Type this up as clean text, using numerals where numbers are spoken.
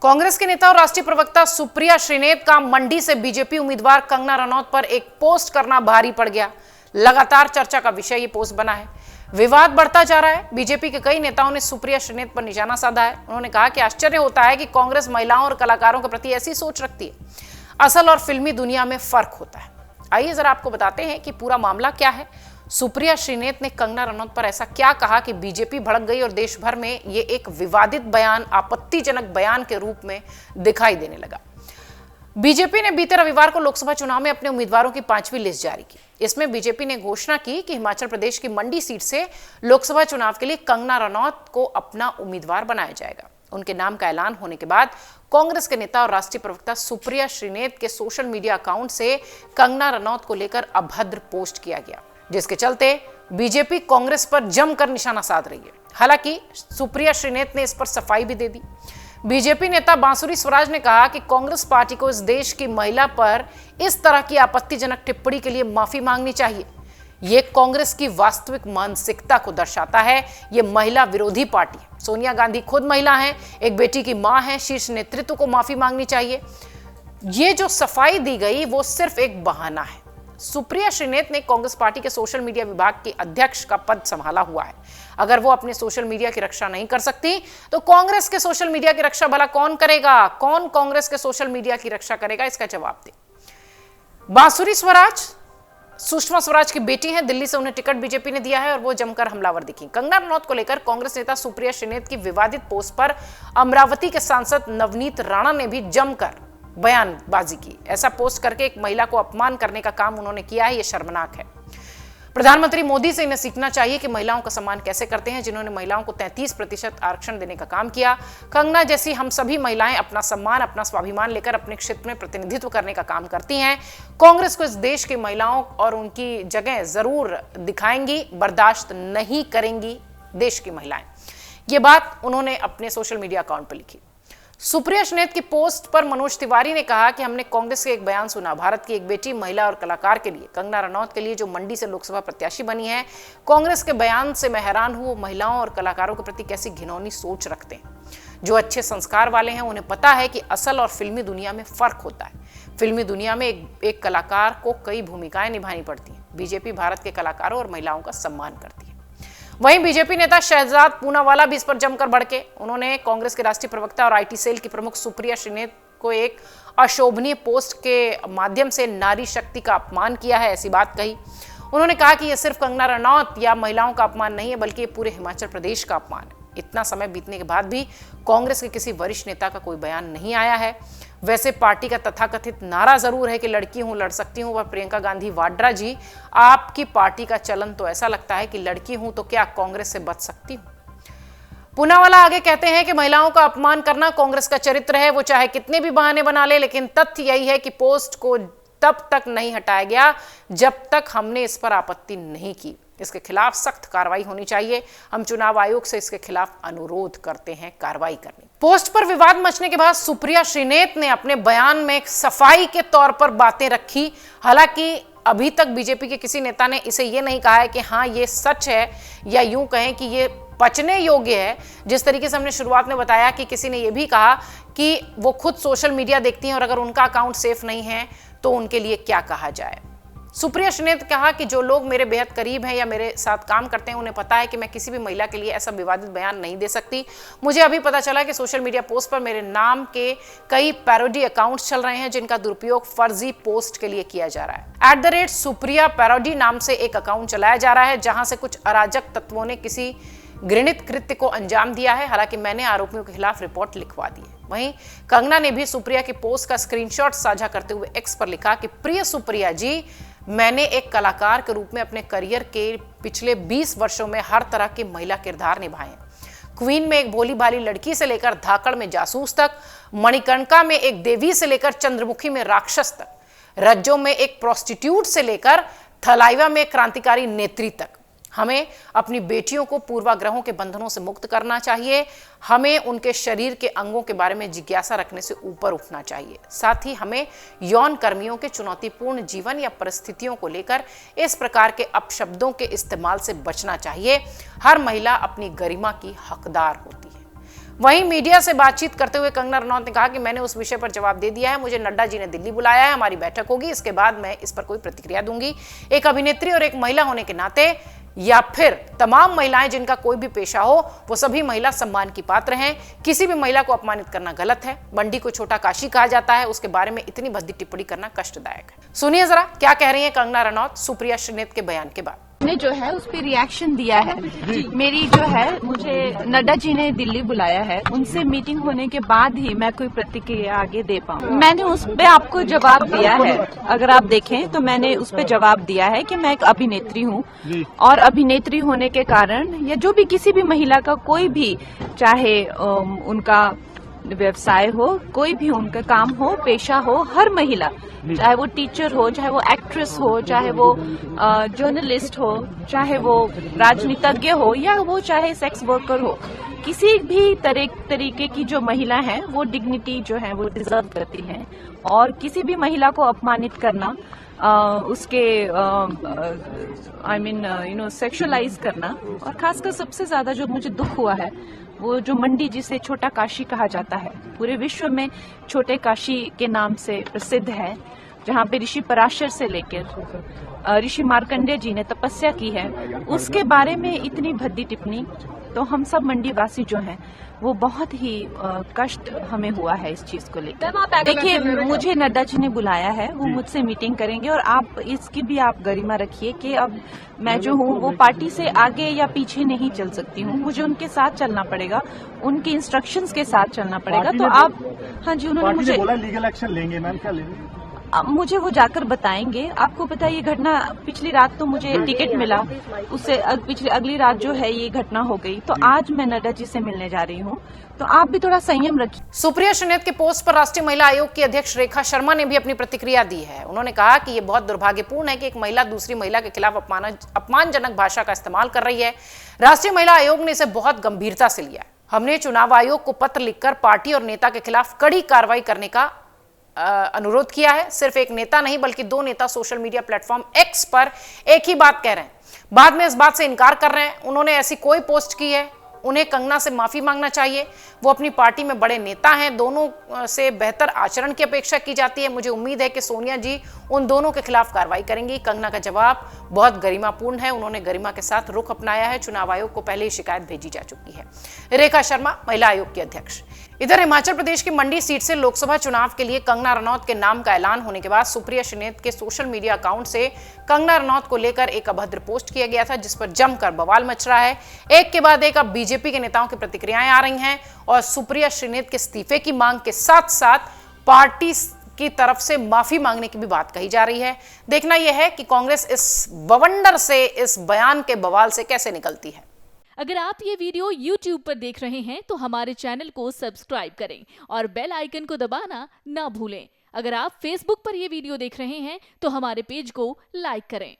कांग्रेस के नेता और राष्ट्रीय प्रवक्ता सुप्रिया श्रीनेत का मंडी से बीजेपी उम्मीदवार कंगना रनौत पर एक पोस्ट करना भारी पड़ गया। लगातार चर्चा का विषय ये पोस्ट बना है। विवाद बढ़ता जा रहा है। बीजेपी के कई नेताओं ने सुप्रिया श्रीनेत पर निशाना साधा है। उन्होंने कहा कि आश्चर्य होता है कि कांग्रेस महिलाओं और कलाकारों के प्रति ऐसी सोच रखती है। असल और फिल्मी दुनिया में फर्क होता है। आइए जरा आपको बताते हैं कि पूरा मामला क्या है। सुप्रिया श्रीनेत ने कंगना रनौत पर ऐसा क्या कहा कि बीजेपी भड़क गई और देश भर में ये एक विवादित बयान, आपत्तिजनक बयान के रूप में दिखाई देने लगा। बीजेपी ने बीते रविवार को लोकसभा चुनाव में अपने उम्मीदवारों की 5वीं लिस्ट जारी की। इसमें बीजेपी ने घोषणा की कि हिमाचल प्रदेश की मंडी सीट से लोकसभा चुनाव के लिए कंगना रनौत को अपना उम्मीदवार बनाया जाएगा। उनके नाम का ऐलान होने के बाद कांग्रेस के नेता और राष्ट्रीय प्रवक्ता सुप्रिया श्रीनेत के सोशल मीडिया अकाउंट से कंगना रनौत को लेकर अभद्र पोस्ट किया गया, जिसके चलते बीजेपी कांग्रेस पर जमकर निशाना साध रही है। हालांकि सुप्रिया श्रीनेत ने इस पर सफाई भी दे दी। बीजेपी नेता बांसुरी स्वराज ने कहा कि कांग्रेस पार्टी को इस देश की महिला पर इस तरह की आपत्तिजनक टिप्पणी के लिए माफी मांगनी चाहिए। ये कांग्रेस की वास्तविक मानसिकता को दर्शाता है। ये महिला विरोधी पार्टी है। सोनिया गांधी खुद महिला हैं, एक बेटी की मां है। शीर्ष नेतृत्व को माफी मांगनी चाहिए। ये जो सफाई दी गई वो सिर्फ एक बहाना है। सुप्रिया श्रीनेत ने कांग्रेस पार्टी के सोशल मीडिया विभाग के अध्यक्ष का पद संभाला हुआ है। अगर वो अपने सोशल मीडिया की रक्षा नहीं कर सकती तो कांग्रेस के सोशल मीडिया की रक्षा भला कौन करेगा? कौन कांग्रेस के सोशल मीडिया की रक्षा करेगा? इसका जवाब दे। बांसुरी स्वराज सुषमा स्वराज की बेटी हैं। दिल्ली से उन्हें टिकट बीजेपी ने दिया है और वो जमकर हमलावर दिखी। कंगना रनौत को लेकर कांग्रेस नेता सुप्रिया श्रीनेत की विवादित पोस्ट पर अमरावती के सांसद नवनीत राणा ने भी जमकर बयानबाजी की। ऐसा पोस्ट करके एक महिला को अपमान करने का काम उन्होंने किया है। यह शर्मनाक है। प्रधानमंत्री मोदी से इन्हें सीखना चाहिए कि महिलाओं का सम्मान कैसे करते हैं, जिन्होंने महिलाओं को 33% आरक्षण देने का काम किया। कंगना जैसी हम सभी महिलाएं अपना सम्मान, अपना स्वाभिमान लेकर अपने क्षेत्र में प्रतिनिधित्व करने का काम करती हैं। कांग्रेस को इस देश की महिलाओं और उनकी जगह जरूर दिखाएंगी, बर्दाश्त नहीं करेंगी देश की महिलाएं। ये बात उन्होंने अपने सोशल मीडिया अकाउंट पर लिखी। सुप्रिया श्रीनेत की पोस्ट पर मनोज तिवारी ने कहा कि हमने कांग्रेस के एक बयान सुना। भारत की एक बेटी, महिला और कलाकार के लिए, कंगना रनौत के लिए, जो मंडी से लोकसभा प्रत्याशी बनी है, कांग्रेस के बयान से मैं हैरान हूं। वो महिलाओं और कलाकारों के प्रति कैसी घिनौनी सोच रखते हैं। जो अच्छे संस्कार वाले हैं उन्हें पता है कि असल और फिल्मी दुनिया में फर्क होता है। फिल्मी दुनिया में एक कलाकार को कई भूमिकाएं निभानी पड़ती हैं। बीजेपी भारत के कलाकारों और महिलाओं का सम्मान करती है। वहीं बीजेपी नेता शहजाद पूनावाला भी इस पर जमकर भड़के। उन्होंने कांग्रेस के राष्ट्रीय प्रवक्ता और आईटी सेल की प्रमुख सुप्रिया श्रीनेत को एक अशोभनीय पोस्ट के माध्यम से नारी शक्ति का अपमान किया है, ऐसी बात कही। उन्होंने कहा कि यह सिर्फ कंगना रनौत या महिलाओं का अपमान नहीं है, बल्कि ये पूरे हिमाचल प्रदेश का अपमान है। इतना समय बीतने के बाद भी कांग्रेस के किसी वरिष्ठ नेता का कोई बयान नहीं आया है। वैसे पार्टी का तथाकथित नारा जरूर है कि लड़की हूं, लड़ सकती हूं। पर प्रियंका गांधी वाड्रा जी, आपकी पार्टी का चलन तो ऐसा लगता है कि लड़की हूं तो क्या कांग्रेस से बच सकती हूं। पूनावाला आगे कहते हैं कि महिलाओं का अपमान करना कांग्रेस का चरित्र है। वो चाहे कितने भी बहाने बना ले, लेकिन तथ्य यही है कि पोस्ट को तब तक नहीं हटाया गया जब तक हमने इस पर आपत्ति नहीं की। इसके खिलाफ सख्त कार्रवाई होनी चाहिए। हम चुनाव आयोग से इसके खिलाफ अनुरोध करते हैं कार्रवाई करने। पोस्ट पर विवाद मचने के बाद सुप्रिया श्रीनेत ने अपने बयान में सफाई के तौर पर बातें रखी। हालांकि अभी तक बीजेपी के किसी नेता ने इसे ये नहीं कहा है कि हाँ ये सच है, या यूं कहें कि ये पचने योग्य है। जिस तरीके से हमने शुरुआत में बताया कि किसी ने यह भी कहा कि वो खुद सोशल मीडिया देखती हैं और अगर उनका अकाउंट सेफ नहीं है तो उनके लिए क्या कहा जाए। सुप्रिया श्रीनेत कहा कि जो लोग मेरे बेहद करीब हैं या मेरे साथ काम करते हैं उन्हें पता है कि मैं किसी भी महिला के लिए ऐसा विवादित बयान नहीं दे सकती। मुझे अभी पता चला कि सोशल मीडिया पोस्ट पर मेरे नाम के कई पैरोडी अकाउंट्स चल रहे हैं, जिनका दुरुपयोग फर्जी पोस्ट के लिए किया जा रहा है। @सुप्रिया पैरोडी नाम से एक अकाउंट चलाया जा रहा है, जहां से कुछ अराजक तत्वों ने किसी घृणित कृत्य को अंजाम दिया है। हालांकि मैंने आरोपियों के खिलाफ रिपोर्ट लिखवा दी है। वहीं कंगना ने भी सुप्रिया की पोस्ट का स्क्रीनशॉट साझा करते हुए एक्स पर लिखा कि प्रिय सुप्रिया जी, मैंने एक कलाकार के रूप में अपने करियर के पिछले 20 वर्षों में हर तरह के महिला किरदार निभाए हैं। क्वीन में एक भोली भाली लड़की से लेकर धाकड़ में जासूस तक, मणिकर्णिका में एक देवी से लेकर चंद्रमुखी में राक्षस तक, रज्जो में एक प्रोस्टिट्यूट से लेकर थलाइवा में क्रांतिकारी नेत्री तक। हमें अपनी बेटियों को पूर्वाग्रहों के बंधनों से मुक्त करना चाहिए। हमें उनके शरीर के अंगों के बारे में जिज्ञासा रखने से ऊपर उठना चाहिए। साथ ही हमें यौन कर्मियों के चुनौतीपूर्ण जीवन या परिस्थितियों को लेकर इस प्रकार के अपशब्दों के इस्तेमाल से बचना चाहिए। हर महिला अपनी गरिमा की हकदार होती है। वहीं मीडिया से बातचीत करते हुए कंगना रनौत ने कहा कि मैंने उस विषय पर जवाब दे दिया है, मुझे नड्डा जी ने दिल्ली बुलाया है, हमारी बैठक होगी, इसके बाद मैं इस पर कोई प्रतिक्रिया दूंगी। एक अभिनेत्री और एक महिला होने के नाते या फिर तमाम महिलाएं जिनका कोई भी पेशा हो, वो सभी महिला सम्मान की पात्र हैं। किसी भी महिला को अपमानित करना गलत है। मंडी को छोटा काशी कहा जाता है, उसके बारे में इतनी भद्दी टिप्पणी करना कष्टदायक है। सुनिए जरा क्या कह रही है कंगना रनौत सुप्रिया श्रीनेत के बयान के बाद। ने जो है उस पर रिएक्शन दिया है। मेरी जो है, मुझे नड्डा जी ने दिल्ली बुलाया है, उनसे मीटिंग होने के बाद ही मैं कोई प्रतिक्रिया आगे दे पाऊँ। मैंने उस पे आपको जवाब दिया है, अगर आप देखें तो मैंने उस पे जवाब दिया है कि मैं एक अभिनेत्री हूँ और अभिनेत्री होने के कारण या जो भी किसी भी महिला का कोई भी चाहे उनका व्यवसाय हो, कोई भी उनका काम हो, पेशा हो, हर महिला, चाहे वो टीचर हो, चाहे वो एक्ट्रेस हो, चाहे वो जर्नलिस्ट हो, चाहे वो राजनीतिज्ञ हो या वो चाहे सेक्स वर्कर हो, किसी भी तरीके की जो महिला है वो डिग्निटी जो है वो डिजर्व करती है। और किसी भी महिला को अपमानित करना, उसके सेक्सुअलाइज करना, और खासकर सबसे ज्यादा जो मुझे दुख हुआ है वो जो मंडी जिसे छोटा काशी कहा जाता है, पूरे विश्व में छोटे काशी के नाम से प्रसिद्ध है, जहाँ पे ऋषि पराशर से लेकर ऋषि मार्कंडेय जी ने तपस्या की है, उसके बारे में इतनी भद्दी टिप्पणी, तो हम सब मंडी वासी जो हैं वो बहुत ही कष्ट हमें हुआ है इस चीज को लेकर। देखिए, मुझे नड्डा जी ने बुलाया है, वो मुझसे मीटिंग करेंगे और आप इसकी भी आप गरिमा रखिए कि अब मैं जो हूँ वो पार्टी से आगे या पीछे नहीं चल सकती हूँ, मुझे उनके साथ चलना पड़ेगा, उनके इंस्ट्रक्शंस के साथ चलना पड़ेगा। तो आप, हाँ जी, उन्होंने मुझे बोला लीगल एक्शन लेंगे। मैम क्या लेंगे? मुझे वो जाकर बताएंगे। आपको पता है ये घटना, पिछली रात तो मुझे टिकट मिला, उससे अगली रात जो है ये घटना हो गई, तो आज मैं नड्डा जी से मिलने जा रही हूँ, तो आप भी थोड़ा संयम रखिए। सुप्रिया श्रीनेत के पोस्ट पर राष्ट्रीय महिला आयोग की अध्यक्ष रेखा शर्मा ने भी अपनी प्रतिक्रिया दी है। उन्होंने कहा कि यह बहुत दुर्भाग्यपूर्ण है कि एक महिला दूसरी महिला के खिलाफ अपमानजनक भाषा का इस्तेमाल कर रही है। राष्ट्रीय महिला आयोग ने इसे बहुत गंभीरता से लिया है। हमने चुनाव आयोग को पत्र लिखकर पार्टी और नेता के खिलाफ कड़ी कार्रवाई करने का अनुरोध किया है। सिर्फ एक नेता नहीं बल्कि 2 नेता सोशल मीडिया प्लेटफॉर्म एक्स पर एक ही बात कह रहे हैं, बाद में इस बात से इनकार कर रहे हैं। उन्होंने ऐसी कोई पोस्ट की है, उन्हें कंगना से माफी मांगना चाहिए। वो अपनी पार्टी में बड़े नेता हैं, दोनों से बेहतर आचरण की अपेक्षा की जाती है। मुझे उम्मीद है कि सोनिया जी उन दोनों के खिलाफ कार्रवाई करेंगी। कंगना का जवाब बहुत गरिमापूर्ण है, उन्होंने गरिमा के साथ रुख अपनाया है। चुनाव आयोग को पहले ही शिकायत भेजी जा चुकी है। रेखा शर्मा, महिला आयोग की अध्यक्ष। इधर हिमाचल प्रदेश की मंडी सीट से लोकसभा चुनाव के लिए कंगना रनौत के नाम का ऐलान होने के बाद सुप्रिया श्रीनेत के सोशल मीडिया अकाउंट से कंगना रनौत को लेकर एक अभद्र पोस्ट किया गया था, जिस पर जमकर बवाल मच रहा है। एक के बाद एक अब बीजेपी के नेताओं की प्रतिक्रियाएं आ रही हैं और सुप्रिया श्रीनेत के इस्तीफे की मांग के साथ साथ पार्टी की तरफ से माफी मांगने की भी बात कही जा रही है। देखना यह है कि कांग्रेस इस बवंडर से, इस बयान के बवाल से कैसे निकलती है। अगर आप ये वीडियो YouTube पर देख रहे हैं तो हमारे चैनल को सब्सक्राइब करें और बेल आइकन को दबाना ना भूलें। अगर आप Facebook पर ये वीडियो देख रहे हैं तो हमारे पेज को लाइक करें।